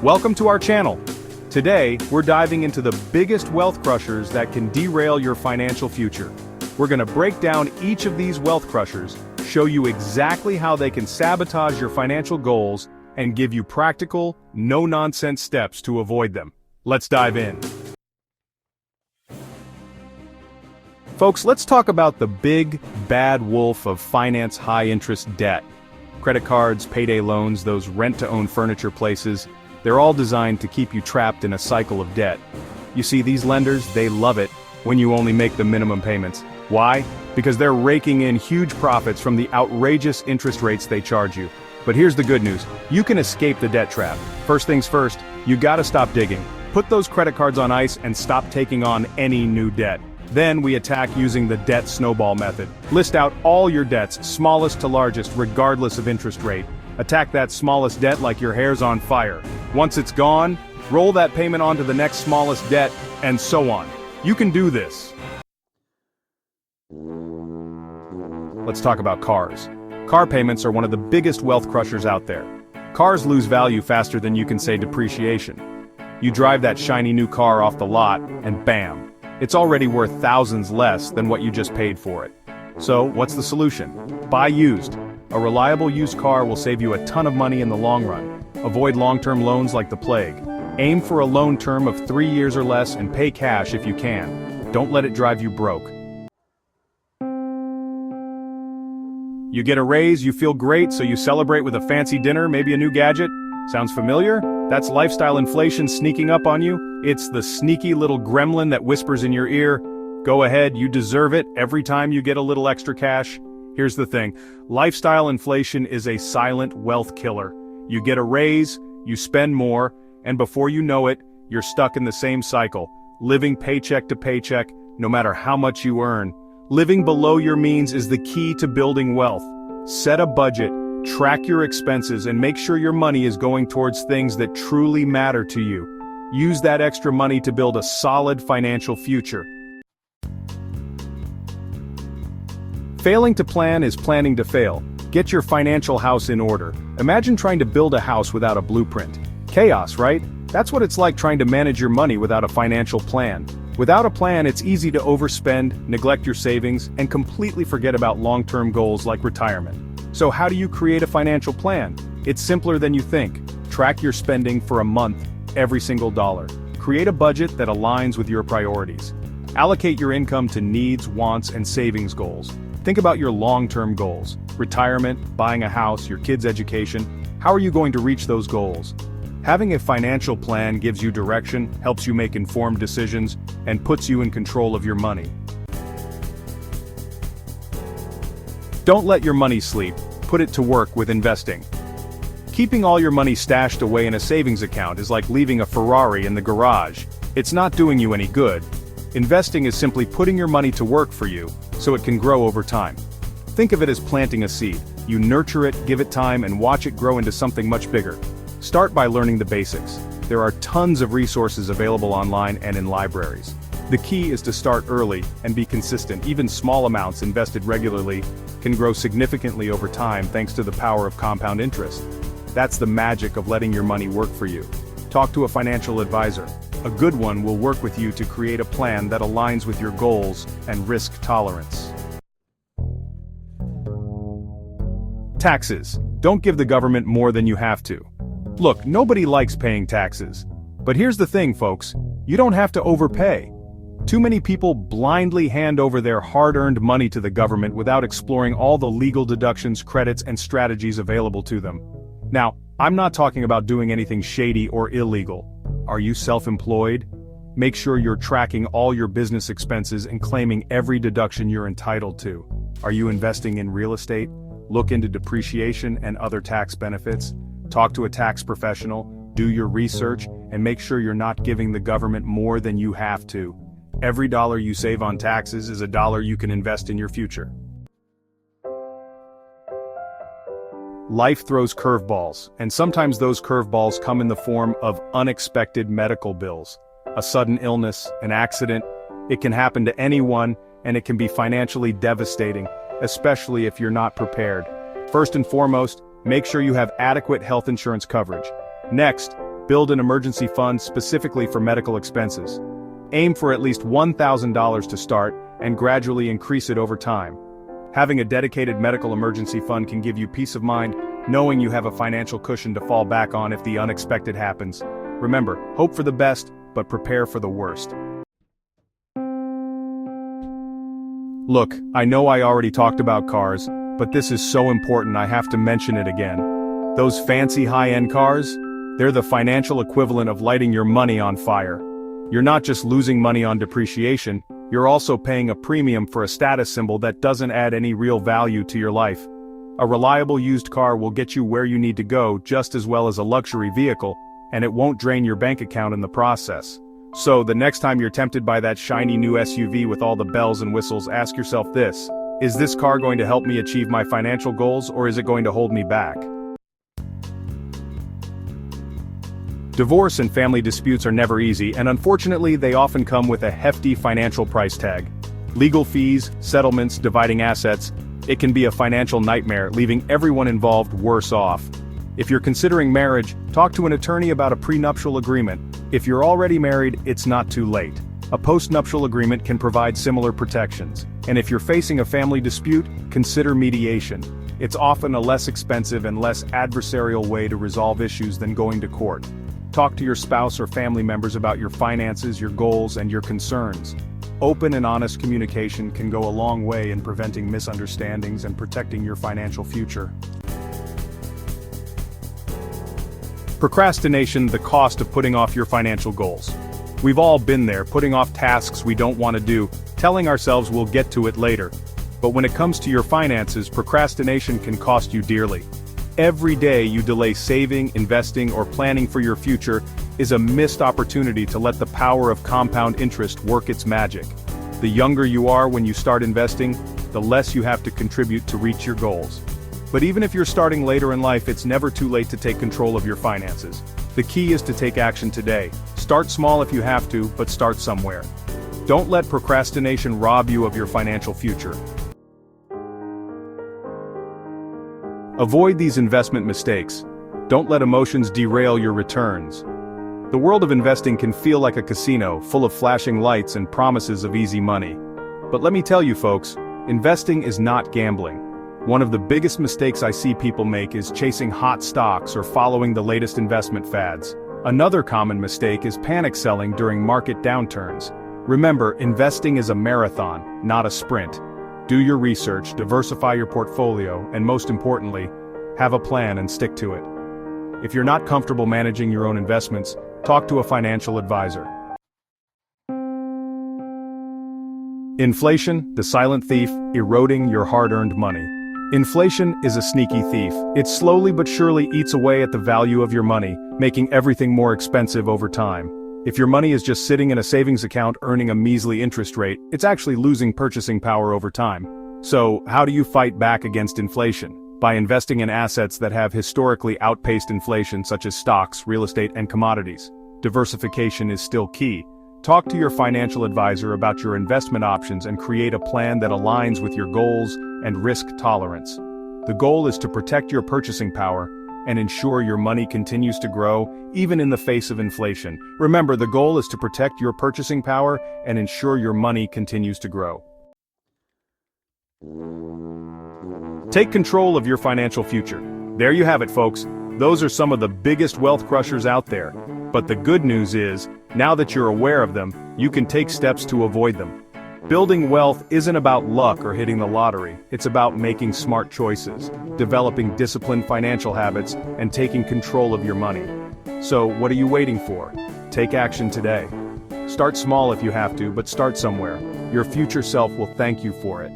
Welcome to our channel. Today, we're diving into the biggest wealth crushers that can derail your financial future. We're gonna break down each of these wealth crushers, show you exactly how they can sabotage your financial goals, and give you practical, no-nonsense steps to avoid them. Let's dive in. Folks, let's talk about the big, bad wolf of finance high-interest debt. Credit cards, payday loans, those rent-to-own furniture places, they're all designed to keep you trapped in a cycle of debt. You see, these lenders, they love it when you only make the minimum payments. Why? Because they're raking in huge profits from the outrageous interest rates they charge you. But here's the good news, you can escape the debt trap. First things first, you gotta stop digging. Put those credit cards on ice and stop taking on any new debt. Then we attack using the debt snowball method. List out all your debts, smallest to largest, regardless of interest rate. Attack that smallest debt like your hair's on fire. Once it's gone, roll that payment onto the next smallest debt, and so on. You can do this. Let's talk about cars. Car payments are one of the biggest wealth crushers out there. Cars lose value faster than you can say depreciation. You drive that shiny new car off the lot, and bam! It's already worth thousands less than what you just paid for it. So, what's the solution? Buy used. A reliable used car will save you a ton of money in the long run. Avoid long-term loans like the plague. Aim for a loan term of 3 years or less and pay cash if you can. Don't let it drive you broke. You get a raise, you feel great, so you celebrate with a fancy dinner, maybe a new gadget. Sounds familiar? That's lifestyle inflation sneaking up on you. It's the sneaky little gremlin that whispers in your ear, "Go ahead, you deserve it," every time you get a little extra cash. Here's the thing, lifestyle inflation is a silent wealth killer. You get a raise, you spend more, and before you know it, you're stuck in the same cycle, living paycheck to paycheck, no matter how much you earn. Living below your means is the key to building wealth. Set a budget, track your expenses, and make sure your money is going towards things that truly matter to you. Use that extra money to build a solid financial future. Failing to plan is planning to fail. Get your financial house in order. Imagine trying to build a house without a blueprint. Chaos, right? That's what it's like trying to manage your money without a financial plan. Without a plan, it's easy to overspend, neglect your savings, and completely forget about long-term goals like retirement. So how do you create a financial plan? It's simpler than you think. Track your spending for a month, every single dollar. Create a budget that aligns with your priorities. Allocate your income to needs, wants, and savings goals. Think about your long-term goals. Retirement, buying a house, your kids' education. How are you going to reach those goals? Having a financial plan gives you direction, helps you make informed decisions, and puts you in control of your money. Don't let your money sleep, put it to work with investing. Keeping all your money stashed away in a savings account is like leaving a Ferrari in the garage. It's not doing you any good. Investing is simply putting your money to work for you, so it can grow over time. Think of it as planting a seed. You nurture it, give it time, and watch it grow into something much bigger. Start by learning the basics. There are tons of resources available online and in libraries. The key is to start early and be consistent. Even small amounts invested regularly can grow significantly over time thanks to the power of compound interest. That's the magic of letting your money work for you. Talk to a financial advisor. A good one will work with you to create a plan that aligns with your goals and risk tolerance. Taxes. Don't give the government more than you have to. Look, nobody likes paying taxes. But here's the thing, folks. You don't have to overpay. Too many people blindly hand over their hard-earned money to the government without exploring all the legal deductions, credits, and strategies available to them. Now, I'm not talking about doing anything shady or illegal. Are you self-employed? Make sure you're tracking all your business expenses and claiming every deduction you're entitled to. Are you investing in real estate? Look into depreciation and other tax benefits. Talk to a tax professional, do your research, and make sure you're not giving the government more than you have to. Every dollar you save on taxes is a dollar you can invest in your future. Life throws curveballs, and sometimes those curveballs come in the form of unexpected medical bills. A sudden illness, an accident, it can happen to anyone, and it can be financially devastating, especially if you're not prepared. First and foremost, make sure you have adequate health insurance coverage. Next, Build an emergency fund specifically for medical expenses. Aim for at least $1,000 to start, and gradually increase it over time. Having a dedicated medical emergency fund can give you peace of mind, knowing you have a financial cushion to fall back on if the unexpected happens. Remember, hope for the best, but prepare for the worst. Look, I know I already talked about cars, but this is so important I have to mention it again. Those fancy high-end cars? They're the financial equivalent of lighting your money on fire. You're not just losing money on depreciation, you're also paying a premium for a status symbol that doesn't add any real value to your life. A reliable used car will get you where you need to go just as well as a luxury vehicle, and it won't drain your bank account in the process. So, the next time you're tempted by that shiny new SUV with all the bells and whistles, ask yourself this: is this car going to help me achieve my financial goals, or is it going to hold me back? Divorce and family disputes are never easy, and unfortunately they often come with a hefty financial price tag. Legal fees, settlements, dividing assets. It can be a financial nightmare, leaving everyone involved worse off. If you're considering marriage, talk to an attorney about a prenuptial agreement. If you're already married, it's not too late. A postnuptial agreement can provide similar protections. And if you're facing a family dispute, consider mediation. It's often a less expensive and less adversarial way to resolve issues than going to court. Talk to your spouse or family members about your finances, your goals, and your concerns. Open and honest communication can go a long way in preventing misunderstandings and protecting your financial future. Procrastination, the cost of putting off your financial goals. We've all been there, putting off tasks we don't want to do, telling ourselves we'll get to it later. But when it comes to your finances, procrastination can cost you dearly. Every day you delay saving, investing, or planning for your future is a missed opportunity to let the power of compound interest work its magic. The younger you are when you start investing, the less you have to contribute to reach your goals. But even if you're starting later in life, it's never too late to take control of your finances. The key is to take action today. Start small if you have to, but start somewhere. Don't let procrastination rob you of your financial future. Avoid these investment mistakes. Don't let emotions derail your returns. The world of investing can feel like a casino, full of flashing lights and promises of easy money. But let me tell you folks, investing is not gambling. One of the biggest mistakes I see people make is chasing hot stocks or following the latest investment fads. Another common mistake is panic selling during market downturns. Remember, investing is a marathon, not a sprint. Do your research, diversify your portfolio, and most importantly, have a plan and stick to it. If you're not comfortable managing your own investments, talk to a financial advisor. Inflation, the silent thief, eroding your hard-earned money. Inflation is a sneaky thief. It slowly but surely eats away at the value of your money, making everything more expensive over time. If your money is just sitting in a savings account earning a measly interest rate, it's actually losing purchasing power over time. So, how do you fight back against inflation? By investing in assets that have historically outpaced inflation, such as stocks, real estate, and commodities. Diversification is still key. Talk to your financial advisor about your investment options and create a plan that aligns with your goals and risk tolerance. The goal is to protect your purchasing power and ensure your money continues to grow, even in the face of inflation. Remember, the goal is to protect your purchasing power and ensure your money continues to grow. Take control of your financial future. There you have it, folks. Those are some of the biggest wealth crushers out there. But the good news is, now that you're aware of them, you can take steps to avoid them. Building wealth isn't about luck or hitting the lottery. It's about making smart choices, developing disciplined financial habits, and taking control of your money. So, what are you waiting for? Take action today. Start small if you have to, but start somewhere. Your future self will thank you for it.